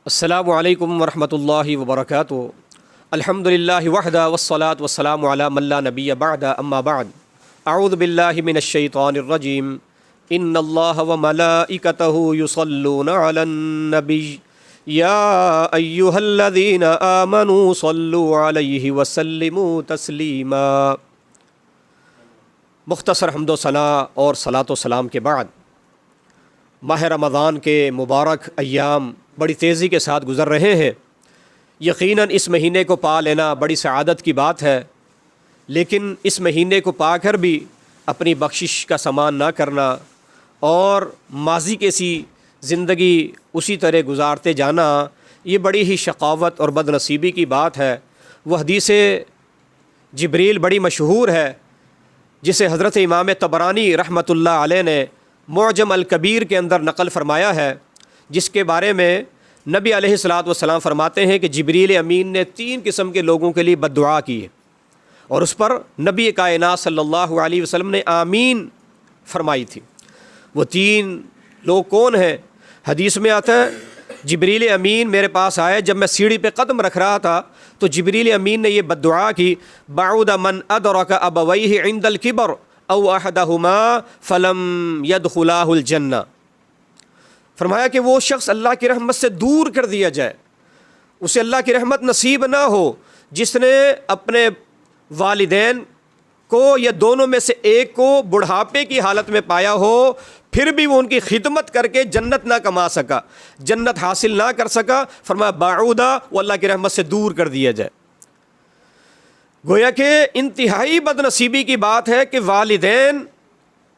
السلام علیکم ورحمۃ اللہ وبرکاتہ۔ الحمدللہ وحدہ والصلاة والسلام علی من لا نبی بعد، اما بعد، اعوذ باللہ من الشیطان الرجیم، ان اللہ وملائکتہ یصلون علی النبی یا ایہا الذین آمنوا صلوا علیہ وسلموا تسلیما۔ مختصر حمد و ثناء اور صلاۃ و سلام کے بعد ماہ رمضان کے مبارک ایام بڑی تیزی کے ساتھ گزر رہے ہیں۔ یقیناً اس مہینے کو پا لینا بڑی سعادت کی بات ہے، لیکن اس مہینے کو پا کر بھی اپنی بخشش کا سامان نہ کرنا اور ماضی کی سی زندگی اسی طرح گزارتے جانا، یہ بڑی ہی شقاوت اور بد نصیبی کی بات ہے۔ وہ حدیث جبریل بڑی مشہور ہے جسے حضرت امام طبرانی رحمۃ اللہ علیہ نے معجم الکبیر کے اندر نقل فرمایا ہے، جس کے بارے میں نبی علیہ الصلاۃ والسلام فرماتے ہیں کہ جبریل امین نے 3 قسم کے لوگوں کے لیے بد دعا کی ہے، اور اس پر نبی کائنات صلی اللہ علیہ وسلم نے آمین فرمائی تھی۔ وہ 3 لوگ کون ہیں؟ حدیث میں آتا ہے جبریل امین میرے پاس آئے، جب میں سیڑھی پہ قدم رکھ رہا تھا تو جبریل امین نے یہ بد دعا کی، بعود من ادرک ابویہ عند الکبر او احدہما فلم یدخلاہ الجنہ۔ فرمایا کہ وہ شخص اللہ کی رحمت سے دور کر دیا جائے، اسے اللہ کی رحمت نصیب نہ ہو جس نے اپنے والدین کو یا دونوں میں سے ایک کو بڑھاپے کی حالت میں پایا ہو، پھر بھی وہ ان کی خدمت کر کے جنت نہ کما سکا، جنت حاصل نہ کر سکا۔ فرمایا بعودہ، وہ اللہ کی رحمت سے دور کر دیا جائے۔ گویا کہ انتہائی بد نصیبی کی بات ہے کہ والدین،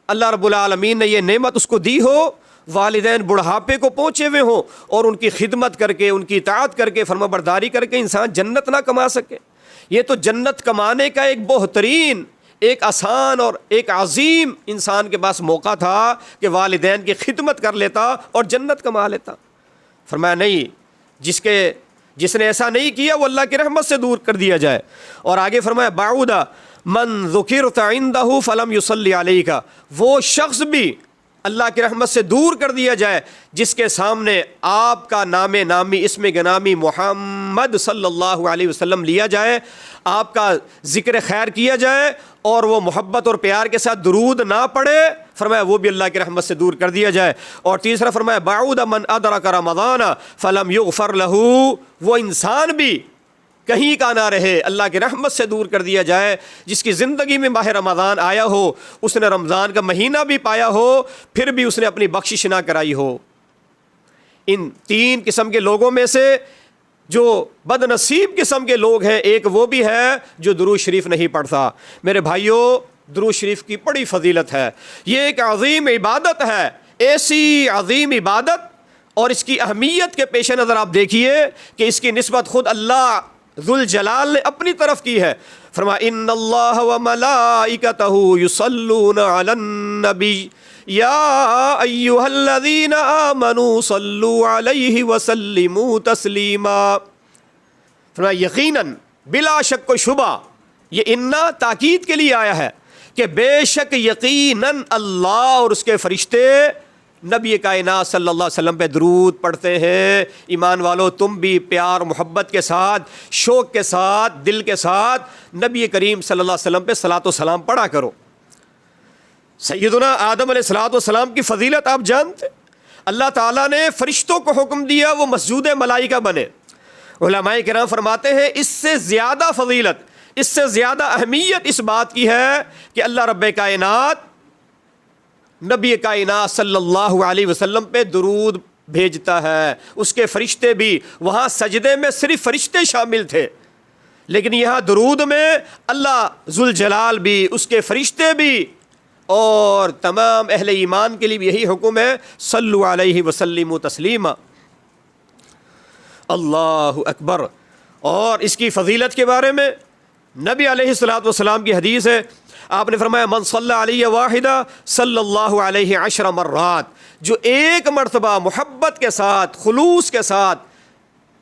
اللہ رب العالمین نے یہ نعمت اس کو دی ہو، والدین بڑھاپے کو پہنچے ہوئے ہوں اور ان کی خدمت کر کے، ان کی اطاعت کر کے، فرما برداری کر کے انسان جنت نہ کما سکے۔ یہ تو جنت کمانے کا ایک بہترین، ایک آسان اور ایک عظیم انسان کے پاس موقع تھا کہ والدین کی خدمت کر لیتا اور جنت کما لیتا۔ فرمایا نہیں، جس نے ایسا نہیں کیا وہ اللہ کی رحمت سے دور کر دیا جائے۔ اور آگے فرمایا بعودہ من ذکرت عندہ فلم یصلی علیک، وہ شخص بھی اللہ کی رحمت سے دور کر دیا جائے جس کے سامنے آپ کا نام نامی، اسم گرامی محمد صلی اللہ علیہ وسلم لیا جائے، آپ کا ذکر خیر کیا جائے اور وہ محبت اور پیار کے ساتھ درود نہ پڑھے، فرمایا وہ بھی اللہ کی رحمت سے دور کر دیا جائے۔ اور تیسرا فرمایا بعود من ادرک رمضان فلم یغفر لہ، وہ انسان بھی کہیں کا نہ رہے، اللہ کی رحمت سے دور کر دیا جائے جس کی زندگی میں ماہ رمضان آیا ہو، اس نے رمضان کا مہینہ بھی پایا ہو، پھر بھی اس نے اپنی بخشش نہ کرائی ہو۔ ان 3 قسم کے لوگوں میں سے جو بد نصیب قسم کے لوگ ہیں، ایک وہ بھی ہے جو درود شریف نہیں پڑھتا۔ میرے بھائیوں، درود شریف کی بڑی فضیلت ہے، یہ ایک عظیم عبادت ہے، ایسی عظیم عبادت، اور اس کی اہمیت کے پیش نظر آپ دیکھیے کہ اس کی نسبت خود اللہ ذوالجلال نے اپنی طرف کی ہے۔ فرمایا ان اللہ وملائکتہ یصلون علی النبی یا ایہا الذین آمنوا صلوا علیہ وسلموا تسلیما۔ فرمایا یقیناً، بلا شک و شبہ، یہ انا تاکید کے لیے آیا ہے کہ بے شک یقیناً اللہ اور اس کے فرشتے نبی کائنات صلی اللہ علیہ وسلم پہ درود پڑھتے ہیں۔ ایمان والو، تم بھی پیار محبت کے ساتھ، شوق کے ساتھ، دل کے ساتھ نبی کریم صلی اللہ علیہ وسلم پہ صلاۃ و سلام پڑھا کرو۔ سیدنا آدم علیہ الصلاۃ والسلام کی فضیلت آپ جانتے، اللہ تعالیٰ نے فرشتوں کو حکم دیا وہ مسجود ملائکہ بنے۔ علماء کرام فرماتے ہیں اس سے زیادہ فضیلت، اس سے زیادہ اہمیت اس بات کی ہے کہ اللہ رب کائنات نبی کائنات صلی اللہ علیہ وسلم پہ درود بھیجتا ہے۔ اس کے فرشتے بھی، وہاں سجدے میں صرف فرشتے شامل تھے، لیکن یہاں درود میں اللہ ذوالجلال بھی، اس کے فرشتے بھی، اور تمام اہل ایمان کے لیے بھی یہی حکم ہے، صلو علیہ وسلموا تسلیما۔ اللہ اکبر۔ اور اس کی فضیلت کے بارے میں نبی علیہ الصلوۃ والسلام کی حدیث ہے، آپ نے فرمایا من صلی علیہ واحدہ صلی اللہ علیہ 10 مرات، جو ایک مرتبہ محبت کے ساتھ، خلوص کے ساتھ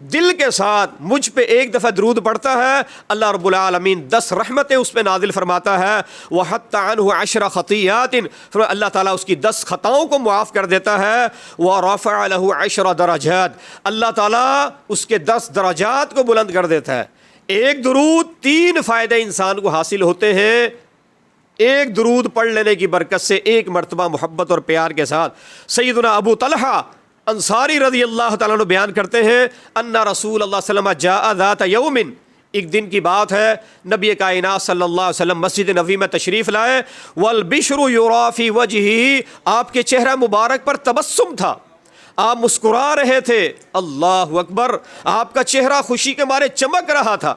دل کے ساتھ مجھ پہ ایک دفعہ درود پڑھتا ہے، اللہ رب العالمین 10 رحمتیں اس پہ نازل فرماتا ہے۔ وَحَتَّ عَنْهُ 10 خَطِيَّاتٍ، پھر اللہ تعالیٰ اس کی 10 خطاؤں کو معاف کر دیتا ہے۔ وَرَفَعَ لَهُ 10 درجات، اللہ تعالیٰ اس کے 10 درجات کو بلند کر دیتا ہے۔ ایک درود 3 فائدے انسان کو حاصل ہوتے ہیں۔ ایک درود پڑھ لینے کی برکت سے، ایک مرتبہ محبت اور پیار کے ساتھ، سیدنا ابو طلحہ انصاری رضی اللہ تعالیٰ عنہ بیان کرتے ہیں ان رسول اللہ صلی اللہ علیہ وسلم جاء ذات یوم، ایک دن کی بات ہے، نبی کائنات صلی اللہ علیہ وسلم مسجد نبوی میں تشریف لائے، والبشر یری فی وجہہ، آپ کے چہرہ مبارک پر تبسم تھا، آپ مسکرا رہے تھے، اللہ اکبر، آپ کا چہرہ خوشی کے مارے چمک رہا تھا۔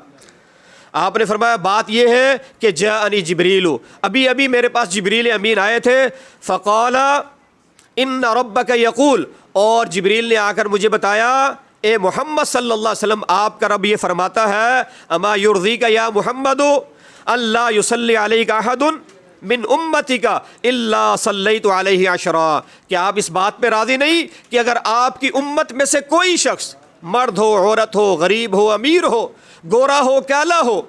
آپ نے فرمایا بات یہ ہے کہ جاءنی جبریل، ابھی میرے پاس جبریل امین آئے تھے، فقال ان ربک یقول، اور جبریل نے آ کر مجھے بتایا اے محمد صلی اللہ علیہ وسلم، آپ کا رب یہ فرماتا ہے اما یرضیک یا محمد اللہ یصلی علیک احد من امتک الا صلیت علیہ 10، کہ آپ اس بات پہ راضی نہیں کہ اگر آپ کی امت میں سے کوئی شخص، مرد ہو، عورت ہو، غریب ہو، امیر ہو، گورا ہو، کالا ہو،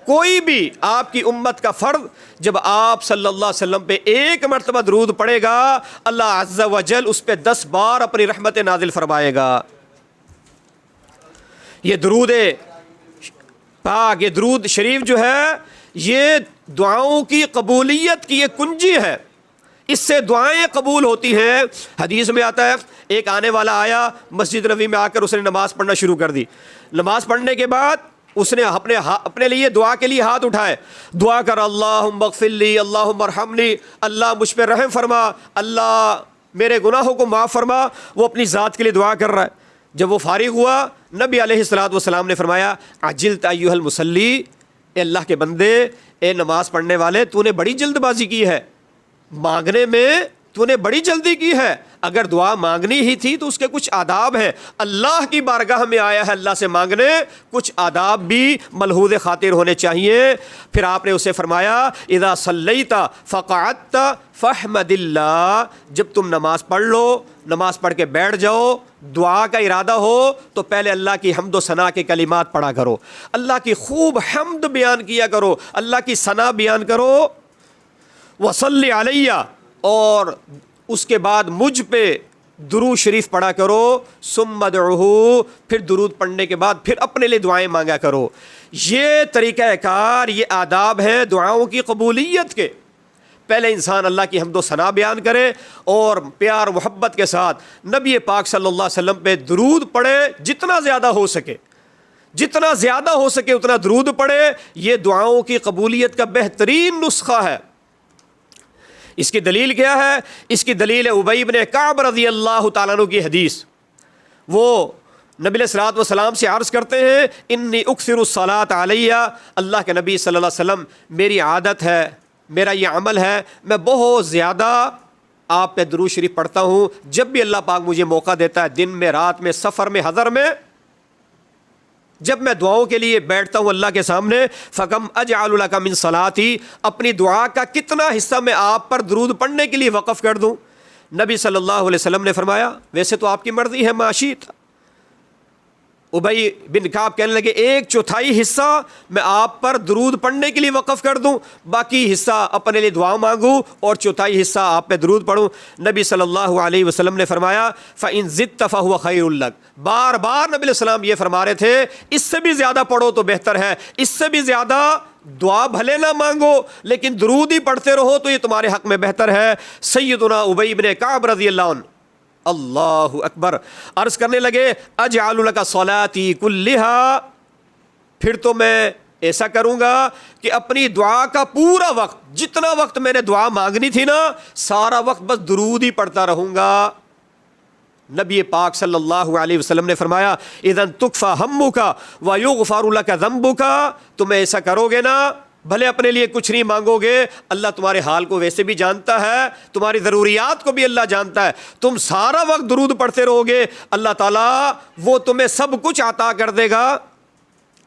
کوئی بھی آپ کی امت کا فرد جب آپ صلی اللہ علیہ وسلم پہ ایک مرتبہ درود پڑے گا، اللہ عز و جل اس پہ 10 بار اپنی رحمت نازل فرمائے گا۔ یہ درود پاک، یہ درود شریف جو ہے، یہ دعاؤں کی قبولیت کی ایک کنجی ہے، اس سے دعائیں قبول ہوتی ہیں۔ حدیث میں آتا ہے ایک آنے والا آیا مسجد نبوی میں، آ کر اس نے نماز پڑھنا شروع کر دی۔ نماز پڑھنے کے بعد اس نے اپنے لیے دعا کے لیے ہاتھ اٹھائے، دعا کر اللہم اغفر لی، اللہم ارحمنی، اللہ مجھ پہ رحم فرما، اللہ میرے گناہوں کو معاف فرما، وہ اپنی ذات کے لیے دعا کر رہا ہے۔ جب وہ فارغ ہوا، نبی علیہ الصلوۃ والسلام نے فرمایا عجلت ایھا المصلی، اے اللہ کے بندے، اے نماز پڑھنے والے، تو نے بڑی جلد بازی کی ہے، مانگنے میں تو نے بڑی جلدی کی ہے، اگر دعا مانگنی ہی تھی تو اس کے کچھ آداب ہیں، اللہ کی بارگاہ میں آیا ہے اللہ سے مانگنے، کچھ آداب بھی ملحوظ خاطر ہونے چاہیے۔ پھر آپ نے اسے فرمایا اذا صلیت فقعدت فاحمد اللہ، جب تم نماز پڑھ لو، نماز پڑھ کے بیٹھ جاؤ، دعا کا ارادہ ہو تو پہلے اللہ کی حمد و ثنا کے کلمات پڑھا کرو، اللہ کی خوب حمد بیان کیا کرو، اللہ کی ثنا بیان کرو، وصلی علیہ، اور اس کے بعد مجھ پہ درود شریف پڑھا کرو، ثم ادعوہ، پھر درود پڑھنے کے بعد پھر اپنے لیے دعائیں مانگا کرو۔ یہ طریقہ کار، یہ آداب ہیں دعاؤں کی قبولیت کے۔ پہلے انسان اللہ کی حمد و ثنا بیان کرے اور پیار محبت کے ساتھ نبی پاک صلی اللہ علیہ وسلم پہ درود پڑھے، جتنا زیادہ ہو سکے، جتنا زیادہ ہو سکے اتنا درود پڑھے۔ یہ دعاؤں کی قبولیت کا بہترین نسخہ ہے۔ اس کی دلیل کیا ہے؟ اس کی دلیل ہے ابی بن کعب رضی اللہ تعالیٰ عنہ کی حدیث۔ وہ نبی علیہ الصلوۃ والسلام سے عرض کرتے ہیں انی اکثر الصلاۃ علیہ، اللہ کے نبی صلی اللہ علیہ وسلم، میری عادت ہے، میرا یہ عمل ہے، میں بہت زیادہ آپ پہ درود شریف پڑھتا ہوں جب بھی اللہ پاک مجھے موقع دیتا ہے، دن میں، رات میں، سفر میں، حضر میں، جب میں دعاؤں کے لیے بیٹھتا ہوں اللہ کے سامنے، فَكَمْ أَجْعَلُ لَكَ مِنْ صَلَاتِي، اپنی دعا کا کتنا حصہ میں آپ پر درود پڑھنے کے لیے وقف کر دوں؟ نبی صلی اللہ علیہ وسلم نے فرمایا ویسے تو آپ کی مرضی ہے، معاشیت۔ ابی بن کعب کہنے لگے 1/4 حصہ میں آپ پر درود پڑھنے کے لیے وقف کر دوں، باقی حصہ اپنے لیے دعا مانگوں اور 1/4 حصہ آپ پہ درود پڑھوں۔ نبی صلی اللہ علیہ وسلم نے فرمایا فَإِن زِدتَ فَهُوَ خَيْرٌ لَكَ، بار بار نبی علیہ السلام یہ فرما رہے تھے اس سے بھی زیادہ پڑھو تو بہتر ہے، اس سے بھی زیادہ دعا بھلے نہ مانگو لیکن درود ہی پڑھتے رہو تو یہ تمہارے حق میں بہتر ہے۔ سیدنا ابی بن کعب رضی اللہ عنہ اللہ اکبر عرض کرنے لگے اجعل لک صلاتی کلھا، پھر تو میں ایسا کروں گا کہ اپنی دعا کا پورا وقت، جتنا وقت میں نے دعا مانگنی تھی نا، سارا وقت بس درود ہی پڑھتا رہوں گا۔ نبی پاک صلی اللہ علیہ وسلم نے فرمایا اذن تکفی ہمک ویغفر لک ذنبک، تم ایسا کرو گے نا، بھلے اپنے لیے کچھ نہیں مانگو گے، اللہ تمہارے حال کو ویسے بھی جانتا ہے، تمہاری ضروریات کو بھی اللہ جانتا ہے، تم سارا وقت درود پڑھتے رہو گے، اللہ تعالیٰ وہ تمہیں سب کچھ عطا کر دے گا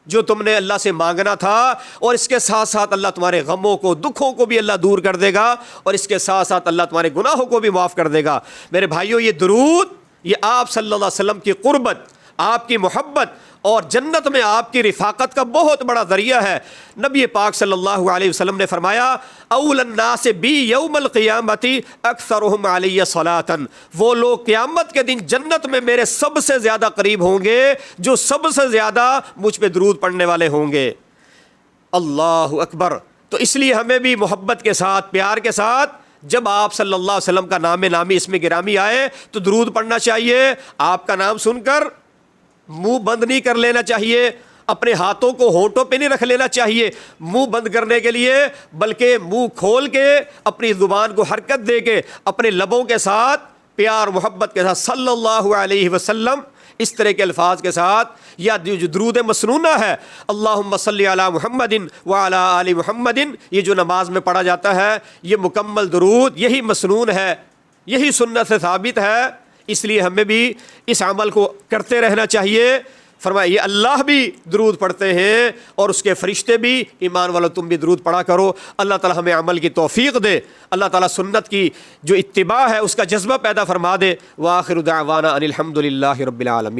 جو تم نے اللہ سے مانگنا تھا، اور اس کے ساتھ ساتھ اللہ تمہارے غموں کو، دکھوں کو بھی اللہ دور کر دے گا، اور اس کے ساتھ ساتھ اللہ تمہارے گناہوں کو بھی معاف کر دے گا۔ میرے بھائیوں، یہ درود، یہ آپ صلی اللہ علیہ وسلم کی قربت، آپ کی محبت اور جنت میں آپ کی رفاقت کا بہت بڑا ذریعہ ہے۔ نبی پاک صلی اللہ علیہ وسلم نے فرمایا اول الناس بی یوم القیامت اکثرهم علی صلاۃ، وہ لوگ قیامت کے دن جنت میں میرے سب سے زیادہ قریب ہوں گے جو سب سے زیادہ مجھ پہ درود پڑھنے والے ہوں گے۔ اللہ اکبر۔ تو اس لیے ہمیں بھی محبت کے ساتھ، پیار کے ساتھ، جب آپ صلی اللہ علیہ وسلم کا نام نامی اسم گرامی آئے تو درود پڑھنا چاہیے۔ آپ کا نام سن کر منہ بند نہیں کر لینا چاہیے، اپنے ہاتھوں کو ہونٹوں پہ نہیں رکھ لینا چاہیے منہ بند کرنے کے لیے، بلکہ منہ کھول کے اپنی زبان کو حرکت دے کے اپنے لبوں کے ساتھ پیار محبت کے ساتھ صلی اللہ علیہ وسلم اس طرح کے الفاظ کے ساتھ، یا جو درود مسنونہ ہے اللہم صلی علی محمد وعلی آل محمد، یہ جو نماز میں پڑھا جاتا ہے یہ مکمل درود یہی مسنون ہے، یہی سنت سے ثابت ہے، اس لیے ہمیں بھی اس عمل کو کرتے رہنا چاہیے۔ فرمایا یہ اللہ بھی درود پڑھتے ہیں اور اس کے فرشتے بھی، ایمان والو تم بھی درود پڑھا کرو۔ اللہ تعالی ہمیں عمل کی توفیق دے، اللہ تعالی سنت کی جو اتباع ہے اس کا جذبہ پیدا فرما دے۔ وآخر دعوانا ان الحمد للہ رب العالمین۔